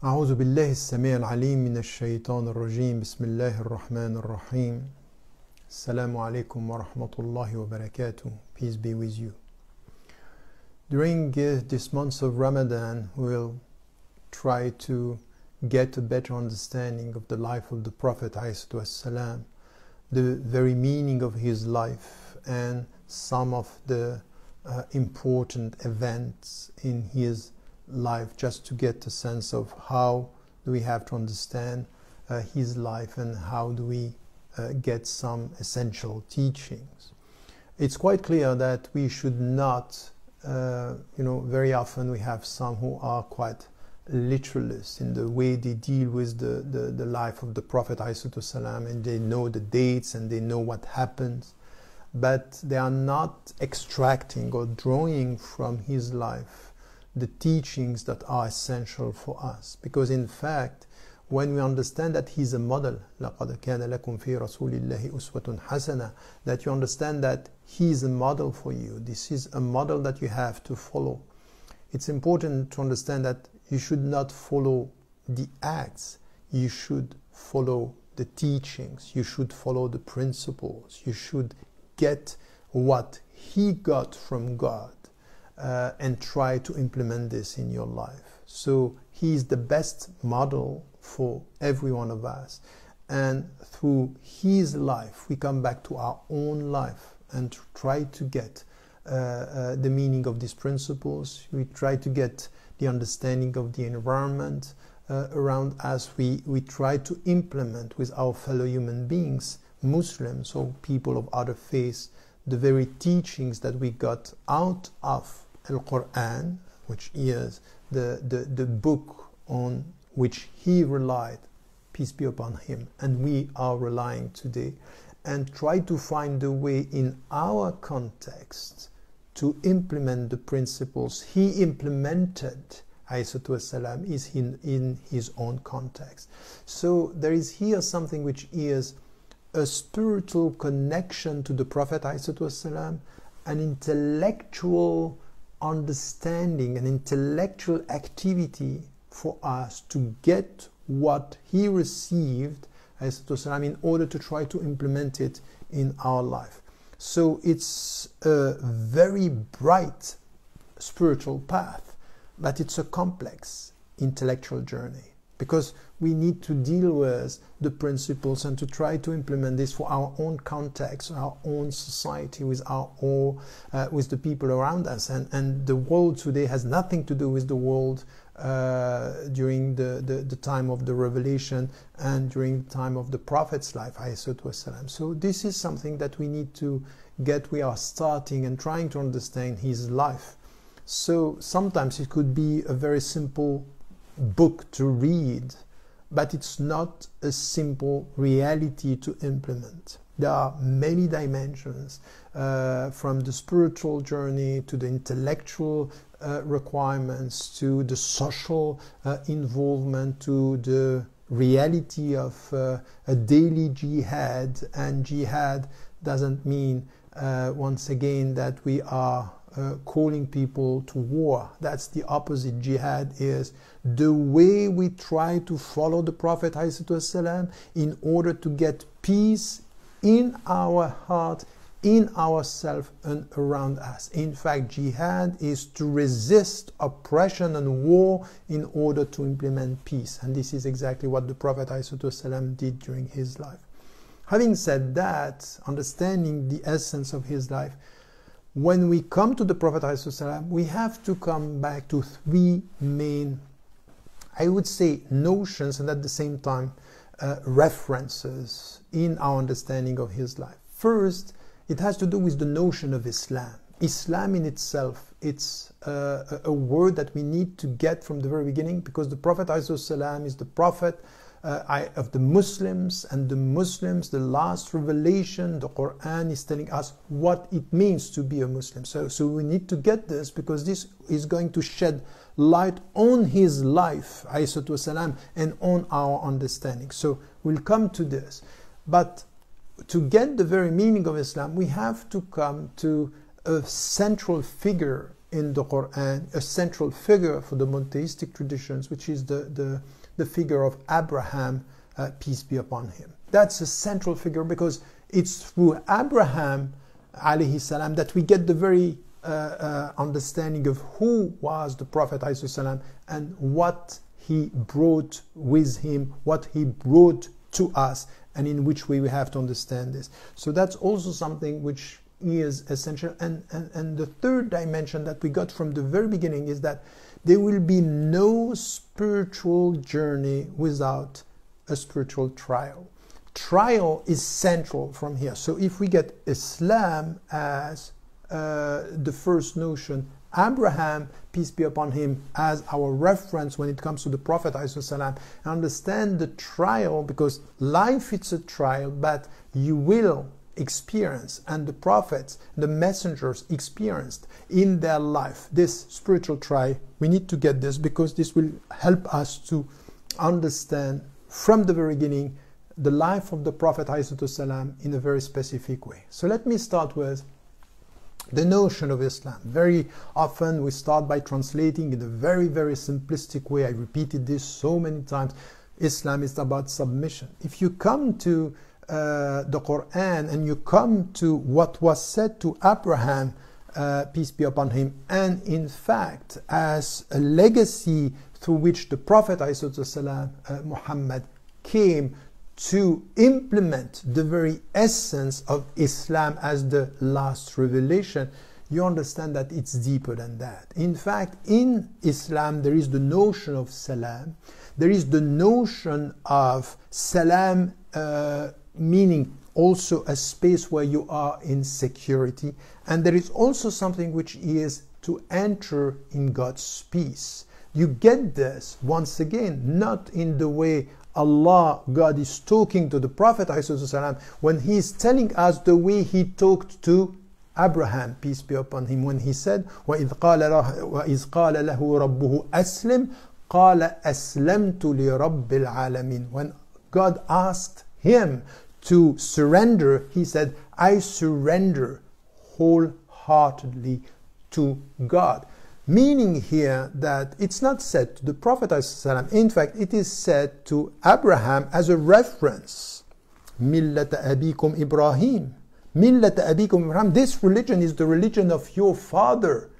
أعوذ بالله السميع العليم من الشيطان الرجيم بسم الله الرحمن الرحيم السلام عليكم ورحمة الله وبركاته. Peace be with you. During this month of Ramadan, we'll try to get a better understanding of the life of the Prophet ﷺ, the very meaning of his life, and some of the important events in his life, just to get a sense of how do we have to understand his life and how do we get some essential teachings. It's quite clear that we should not, very often we have some who are quite literalists in the way they deal with the life of the Prophet ﷺ, and they know the dates and they know what happens, but they are not extracting or drawing from his life the teachings that are essential for us. Because in fact, when we understand that he's a model, لَقَدْ كَانَ لَكُمْ فِي رَسُولِ اللَّهِ أُسْوَةٌ حَسَنَةٌ, that you understand that he's a model for you. This is a model that you have to follow. It's important to understand that you should not follow the acts, you should follow the teachings, you should follow the principles, you should get what he got from God. And try to implement this in your life. So he is the best model for every one of us, and through his life we come back to our own life and try to get the meaning of these principles. We try to get the understanding of the environment around us. We try to implement with our fellow human beings, Muslims or people of other faiths, the very teachings that we got out of Al-Quran, which is the book on which he relied, peace be upon him, and we are relying today, and try to find a way in our context to implement the principles he implemented, والسلام, is in his own context. So there is here something which is a spiritual connection to the Prophet ﷺ, an intellectual understanding, an intellectual activity for us to get what he received ﷺ, in order to try to implement it in our life. So it's a very bright spiritual path, but it's a complex intellectual journey, because we need to deal with the principles and to try to implement this for our own context, our own society, with with the people around us. And the world today has nothing to do with the world during the time of the revelation and during the time of the Prophet's life, ﷺ. So this is something that we need to get. We are starting and trying to understand his life. So sometimes it could be a very simple book to read, but it's not a simple reality to implement. There are many dimensions, from the spiritual journey to the intellectual requirements to the social involvement to the reality of a daily jihad. And jihad doesn't mean once again that we are calling people to war. That's the opposite. Jihad is the way we try to follow the Prophet ﷺ in order to get peace in our heart, in ourselves and around us. In fact, jihad is to resist oppression and war in order to implement peace. And this is exactly what the Prophet ﷺ did during his life. Having said that, understanding the essence of his life, when we come to the Prophet ﷺ, we have to come back to three main, I would say, notions, and at the same time references in our understanding of his life. First, it has to do with the notion of Islam. Islam in itself, it's a word that we need to get from the very beginning, because the Prophet ﷺ is the Prophet of the Muslims, and the Muslims, the last revelation, the Quran is telling us what it means to be a Muslim. So we need to get this, because this is going to shed light on his life, والسلام, and on our understanding. So we'll come to this. But to get the very meaning of Islam, we have to come to a central figure in the Quran a central figure for the monotheistic traditions, which is the figure of Abraham, peace be upon him. That's a central figure because it's through Abraham alayhi salam that we get the very understanding of who was the Prophet alayhi salam and what he brought with him, what he brought to us, and in which way we have to understand this. So that's also something which is essential. And the third dimension that we got from the very beginning is that there will be no spiritual journey without a spiritual trial. Trial is central from here. So if we get Islam as the first notion, Abraham, peace be upon him, as our reference when it comes to the Prophet ﷺ, understand the trial, because life it's a trial, but you will experience, and the prophets, the messengers experienced in their life this spiritual trial. We need to get this because this will help us to understand from the very beginning the life of the Prophet ﷺ in a very specific way. So let me start with the notion of Islam. Very often we start by translating in a very, very simplistic way. I repeated this so many times. Islam is about submission. If you come to the Quran and you come to what was said to Abraham, peace be upon him, and in fact as a legacy through which the Prophet ﷺ, Muhammad, came to implement the very essence of Islam as the last revelation, you understand that it's deeper than that. In fact, in Islam there is the notion of salam, there is the notion of salam, meaning also a space where you are in security, and there is also something which is to enter in God's peace. You get this once again not in the way Allah, God, is talking to the Prophet ﷺ when he is telling us the way he talked to Abraham, peace be upon him, when he said, وَإِذْ قَالَ لَهُ رَبُّهُ أَسْلِمْ قَالَ أَسْلَمْتُ لِرَبِّ الْعَالَمِينَ. When God asked him to surrender, he said, I surrender wholeheartedly to God. Meaning here that it's not said to the Prophet ﷺ, in fact it is said to Abraham as a reference. مِلَّةَ أَبِيكُمْ إِبْرَاهِيمَ. مِلَّةَ أَبِيكُمْ إِبْرَاهِيمَ. This religion is the religion of your father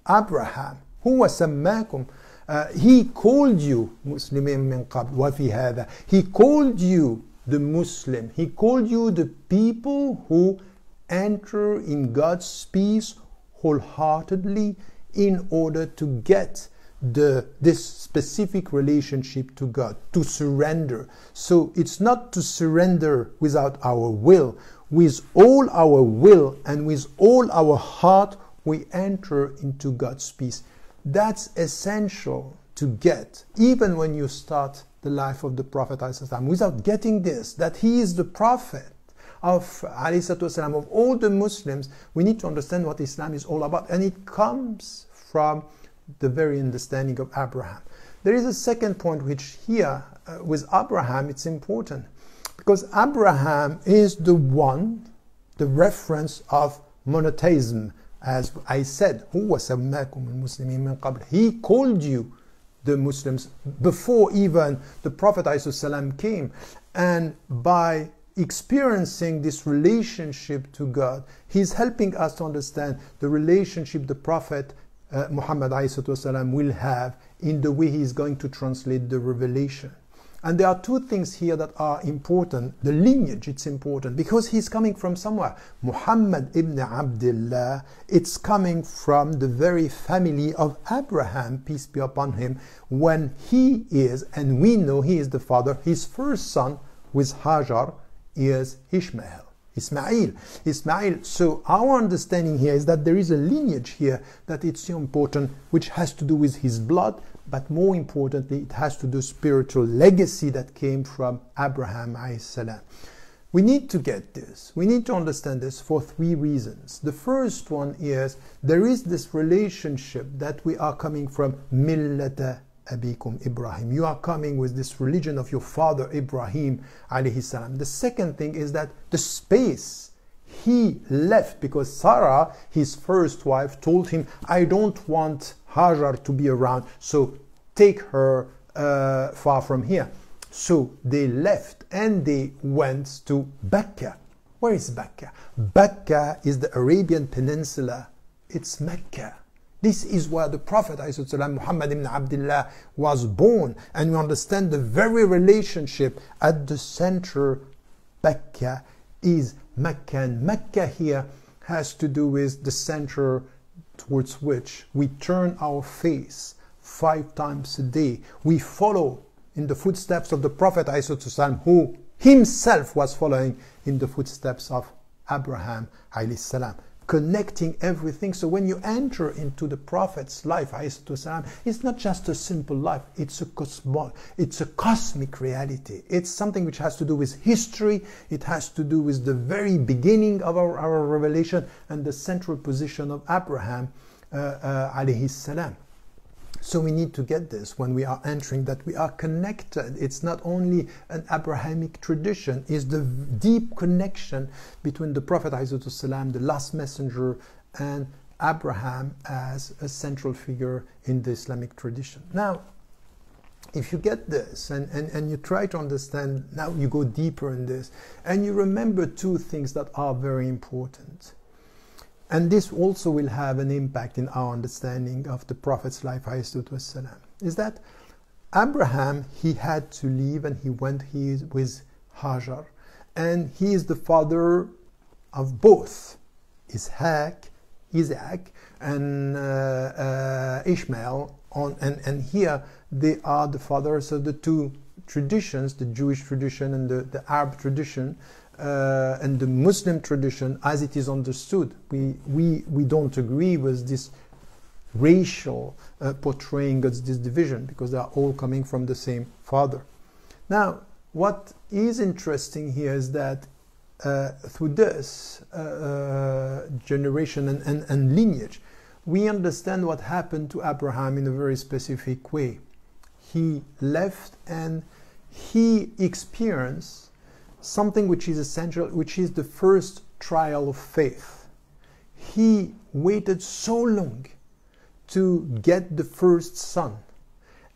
Abraham. هُوَ سَمَّاكُمْ. He called you مُسْلِمِينَ مِنْ قَبْلِ وَفِي هَذَا. He called you the Muslim. He called you the people who enter in God's peace wholeheartedly, in order to get this specific relationship to God, to surrender. So it's not to surrender without our will. With all our will and with all our heart, we enter into God's peace. That's essential to get, even when you start the life of the Prophet ﷺ. Without getting this, that he is the Prophet of ﷺ, of all the Muslims, we need to understand what Islam is all about, and it comes from the very understanding of Abraham. There is a second point which here with Abraham it's important, because Abraham is the one, the reference of monotheism, as I said, هُوَ سَمَّاكُمُ الْمُسْلِمِينَ مِنْ قَبْلِ. He called you the Muslims before even the Prophet ﷺ came, and by experiencing this relationship to God, he's helping us to understand the relationship the Prophet Muhammad ﷺ will have in the way he is going to translate the revelation. And there are two things here that are important. The lineage, it's important because he's coming from somewhere. Muhammad ibn Abdullah, it's coming from the very family of Abraham, peace be upon him, when he is, and we know he is the father, his first son with Hajar is Ismail. So our understanding here is that there is a lineage here that it's so important, which has to do with his blood, but more importantly, it has to do with spiritual legacy that came from Abraham alayhi. We need to get this. We need to understand this for three reasons. The first one is there is this relationship that we are coming from millata abikum Ibrahim. You are coming with this religion of your father Ibrahim alayhi salam. The second thing is that the space he left because Sarah, his first wife, told him, I don't want Hajar to be around, so take her far from here. So they left and they went to Becca. Where is Becca? Becca is the Arabian Peninsula. It's Mecca. This is where the Prophet Muhammad ibn Abdullah was born. And you understand the very relationship at the center. Becca is Mecca. And Mecca here has to do with the center towards which we turn our face 5 times a day. We follow in the footsteps of the Prophet ﷺ, who himself was following in the footsteps of Abraham ﷺ, connecting everything. So when you enter into the Prophet's life ﷺ, it's not just a simple life, it's a cosmic reality. It's something which has to do with history, it has to do with the very beginning of our revelation and the central position of Abraham alayhi salam. So we need to get this when we are entering, that we are connected. It's not only an Abrahamic tradition, it's the deep connection between the Prophet ﷺ, the last messenger, and Abraham as a central figure in the Islamic tradition. Now, if you get this and you try to understand, now you go deeper in this, and you remember 2 things that are very important. And this also will have an impact in our understanding of the Prophet's life, is that Abraham, he had to leave and he went with Hajar. And he is the father of both Isaac and Ishmael. And here they are the fathers of the 2 traditions, the Jewish tradition and the Arab tradition. And the Muslim tradition as it is understood. We don't agree with this racial portraying of this division, because they are all coming from the same father. Now, what is interesting here is that through this generation and lineage, we understand what happened to Abraham in a very specific way. He left and he experienced something which is essential, which is the first trial of faith. He waited so long to get the first son.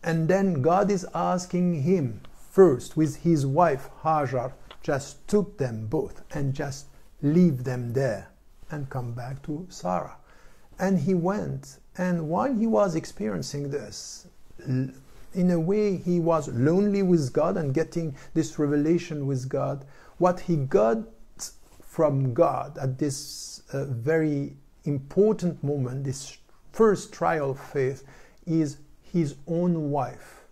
And then God is asking him first, with his wife Hajar, just took them both and just leave them there and come back to Sarah. And he went, and while he was experiencing this, in a way, he was lonely with God and getting this revelation with God. What he got from God at this very important moment, this first trial of faith, is his own wife,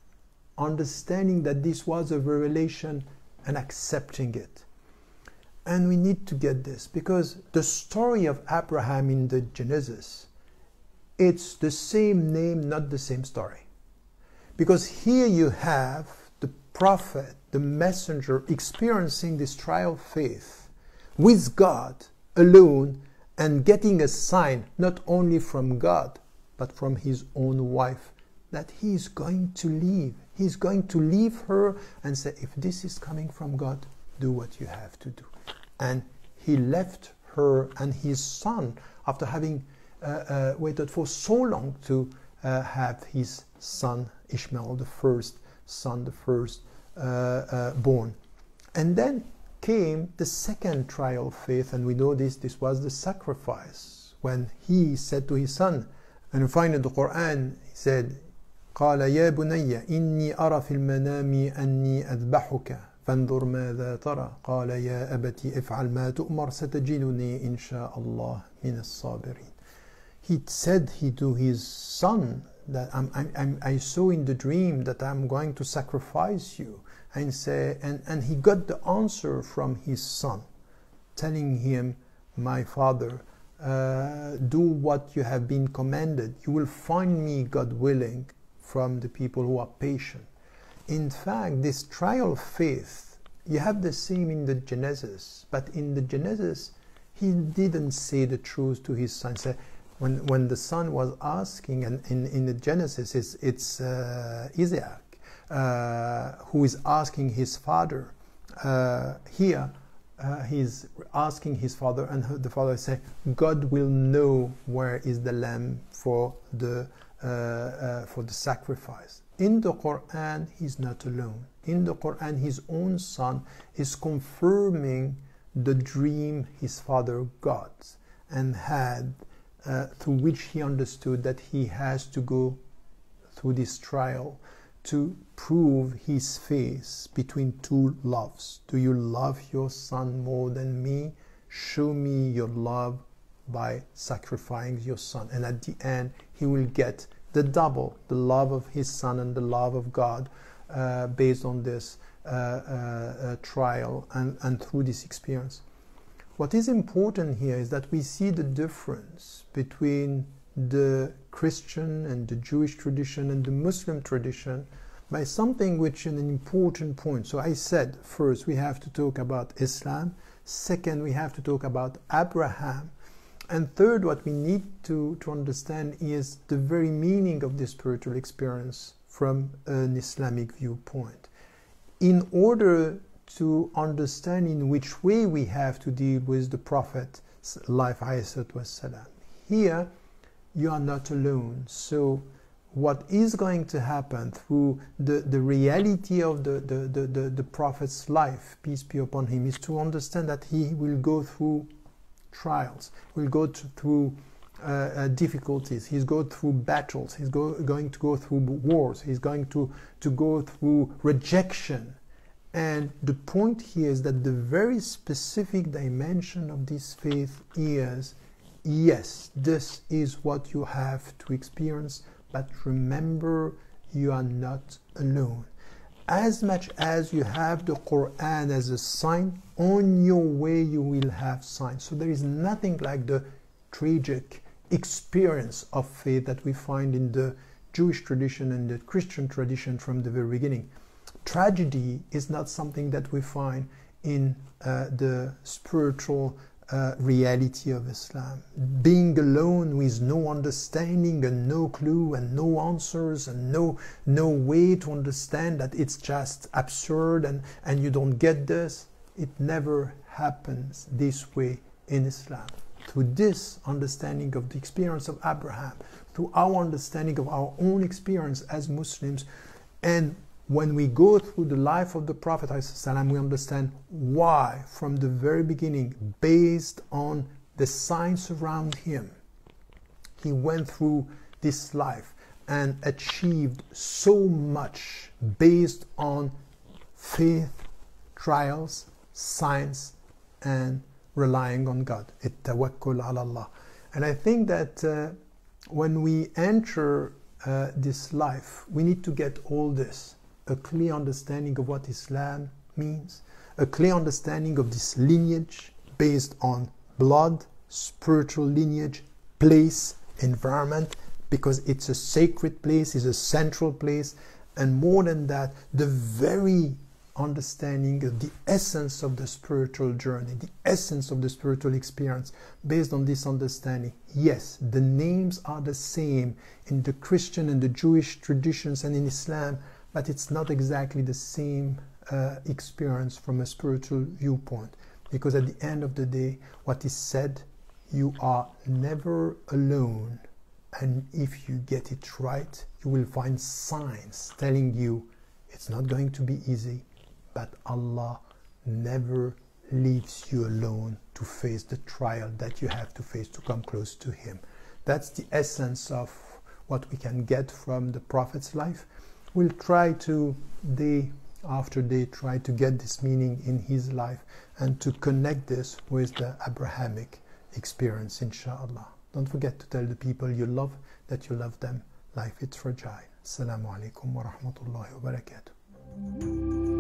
understanding that this was a revelation and accepting it. And we need to get this, because the story of Abraham in the Genesis, it's the same name, not the same story. Because here you have the prophet, the messenger, experiencing this trial of faith with God alone and getting a sign not only from God but from his own wife that he is going to leave. He's going to leave her and say, if this is coming from God, do what you have to do. And he left her and his son after having waited for so long to have his son Ishmael, the first son, the first born. And then came the second trial of faith, and we know this was the sacrifice, when he said to his son, and you find in the Quran, he said, قال يا بني إني أرى في المنام أني أذبحك فانظر ماذا ترى قال يا أبتي افعل ما تؤمر ستجدني إن شاء الله من الصابرين. He said to his son that I saw in the dream that I'm going to sacrifice you, and he got the answer from his son, telling him, my father, do what you have been commanded. You will find me, God willing, from the people who are patient. In fact, this trial of faith, you have the same in the Genesis, but in the Genesis, he didn't say the truth to his son. When the son was asking, and in the Genesis it's Isaac who is asking his father, here he's asking his father, and the father says, God will know where is the lamb for the sacrifice. In the Quran, he's not alone. In the Quran, his own son is confirming the dream his father got and had, through which he understood that he has to go through this trial to prove his faith between two loves. Do you love your son more than me? Show me your love by sacrificing your son. And at the end, he will get the double, the love of his son and the love of God, based on this trial and through this experience. What is important here is that we see the difference between the Christian and the Jewish tradition and the Muslim tradition by something which is an important point. So I said, first, we have to talk about Islam. Second, we have to talk about Abraham. And third, what we need to understand is the very meaning of this spiritual experience from an Islamic viewpoint. In order to understand in which way we have to deal with the Prophet's life, ﷺ, here you are not alone. So what is going to happen through the reality of the Prophet's life, peace be upon him, is to understand that he will go through trials, will go through difficulties, he's going through battles, he's going to go through wars, he's going to go through rejection. And the point here is that the very specific dimension of this faith is, yes, this is what you have to experience, but remember, you are not alone. As much as you have the Quran as a sign, on your way you will have signs. So there is nothing like the tragic experience of faith that we find in the Jewish tradition and the Christian tradition from the very beginning. Tragedy is not something that we find in the spiritual reality of Islam. Being alone with no understanding and no clue and no answers and no way to understand that it's just absurd and you don't get this, it never happens this way in Islam. Through this understanding of the experience of Abraham, through our understanding of our own experience as Muslims, and when we go through the life of the Prophet ﷺ, we understand why, from the very beginning, based on the science around him, he went through this life and achieved so much based on faith, trials, science, and relying on God. At-tawakkul ala Allah. And I think that when we enter this life, we need to get all this. A clear understanding of what Islam means, a clear understanding of this lineage based on blood, spiritual lineage, place, environment, because it's a sacred place, it's a central place, and more than that, the very understanding of the essence of the spiritual journey, the essence of the spiritual experience, based on this understanding. Yes, the names are the same in the Christian and the Jewish traditions and in Islam, but it's not exactly the same experience from a spiritual viewpoint. Because at the end of the day, what is said, you are never alone. And if you get it right, you will find signs telling you it's not going to be easy, but Allah never leaves you alone to face the trial that you have to face to come close to Him. That's the essence of what we can get from the Prophet's life. We'll try to, day after day, try to get this meaning in his life and to connect this with the Abrahamic experience, inshallah. Don't forget to tell the people you love that you love them. Life is fragile. Assalamu alaikum wa rahmatullahi wa barakatuh.